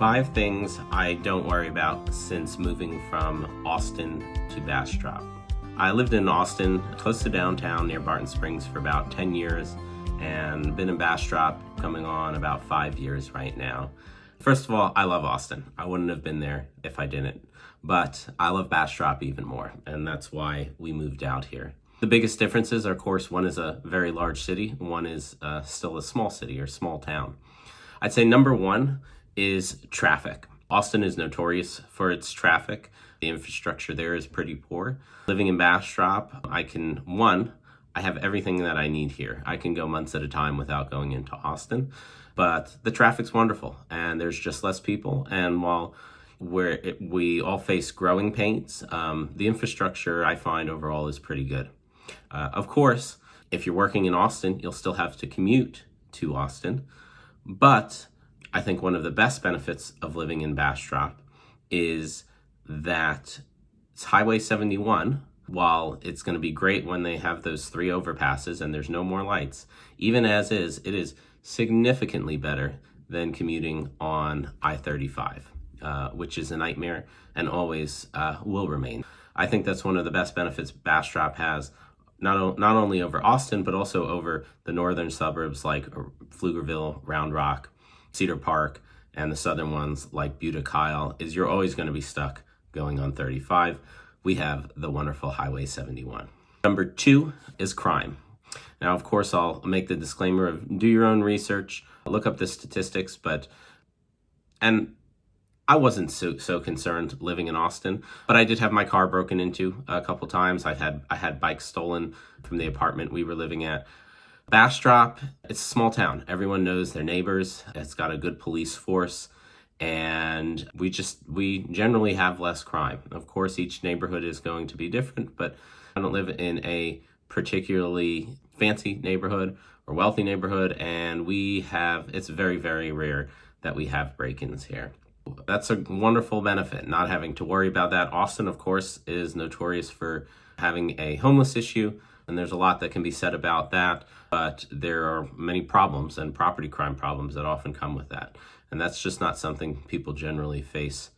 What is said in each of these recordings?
5 things I don't worry about since moving from Austin to Bastrop. I lived in Austin, close to downtown near Barton Springs for about 10 years and been in Bastrop coming on about 5 years right now. First of all, I love Austin. I wouldn't have been there if I didn't, but I love Bastrop even more, and that's why we moved out here. The biggest differences are, of course, one is a very large city, one is still a small city or small town. I'd say number one is traffic. Austin is notorious for its traffic. The infrastructure there is pretty poor. Living in Bastrop, I have everything that I need here. I can go months at a time without going into Austin, but the traffic's wonderful and there's just less people. And while we all face growing pains, the infrastructure I find overall is pretty good. Of course, if you're working in Austin, you'll still have to commute to Austin, but I think one of the best benefits of living in Bastrop is that it's Highway 71. While it's going to be great when they have those 3 overpasses and there's no more lights, even as is, it is significantly better than commuting on I-35, which is a nightmare and always will remain. I think that's one of the best benefits Bastrop has, not only over Austin, but also over the northern suburbs like Pflugerville, Round Rock, Cedar Park, and the southern ones like Buda Kyle, is you're always going to be stuck going on 35. We have the wonderful Highway 71. Number 2 is crime. Now, of course, I'll make the disclaimer of do your own research, look up the statistics, and I wasn't so concerned living in Austin, but I did have my car broken into a couple times. I had bikes stolen from the apartment we were living at. Bastrop, it's a small town. Everyone knows their neighbors. It's got a good police force, and we generally have less crime. Of course, each neighborhood is going to be different, but I don't live in a particularly fancy neighborhood or wealthy neighborhood, and it's very, very rare that we have break-ins here. That's a wonderful benefit, not having to worry about that. Austin, of course, is notorious for having a homeless issue, and there's a lot that can be said about that, but there are many problems and property crime problems that often come with that. And that's just not something people generally face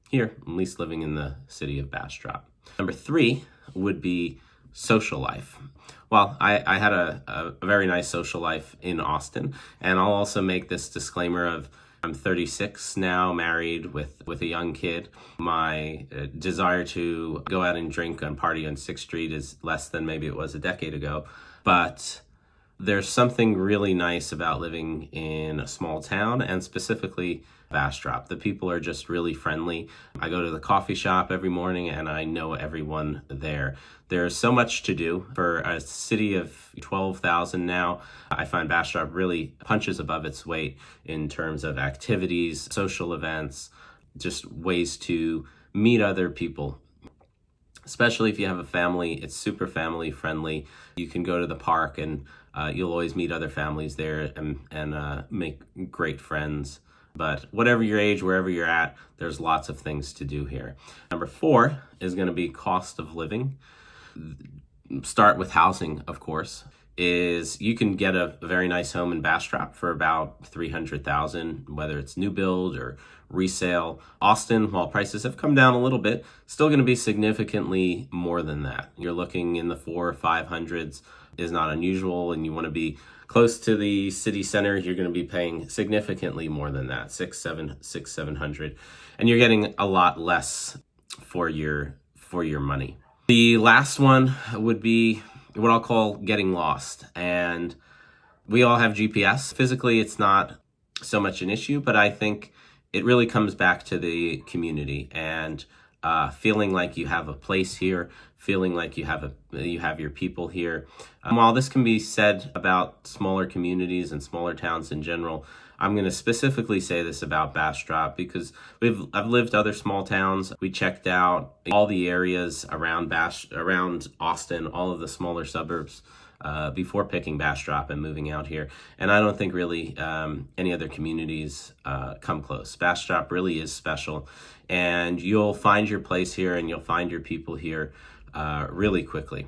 here, at least living in the city of Bastrop. Number 3 would be social life. Well, I had a very nice social life in Austin, and I'll also make this disclaimer of I'm 36 now, married with a young kid. My desire to go out and drink and party on 6th Street is less than maybe it was a decade ago. But there's something really nice about living in a small town, and specifically Bastrop. The people are just really friendly. I go to the coffee shop every morning and I know everyone there. There's so much to do. For a city of 12,000 now, I find Bastrop really punches above its weight in terms of activities, social events, just ways to meet other people. Especially if you have a family, it's super family friendly. You can go to the park and you'll always meet other families there and make great friends. But whatever your age, wherever you're at, there's lots of things to do here. Number 4 is going to be cost of living. Start with housing, of course. Is you can get a very nice home in Bastrop for about $300,000, whether it's new build or resale. Austin, while prices have come down a little bit, still going to be significantly more than that. You're looking in the 400s or 500s is not unusual, and you want to be close to the city center. You're going to be paying significantly more than that, $700, and you're getting a lot less for your money. The last one would be what I'll call getting lost. And we all have GPS. Physically, it's not so much an issue, but I think it really comes back to the community and feeling like you have a place here, feeling like you have your people here. While this can be said about smaller communities and smaller towns in general, I'm going to specifically say this about Bastrop because I've lived other small towns. We checked out all the areas around Austin, all of the smaller suburbs before picking Bastrop and moving out here. And I don't think really any other communities come close. Bastrop really is special, and you'll find your place here and you'll find your people here really quickly.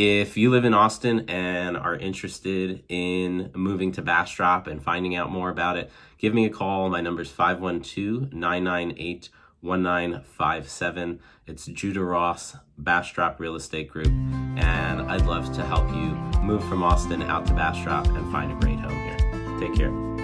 If you live in Austin and are interested in moving to Bastrop and finding out more about it, give me a call. My number is 512-998-1957. It's Judah Ross, Bastrop Real Estate Group, and I'd love to help you move from Austin out to Bastrop and find a great home here. Take care.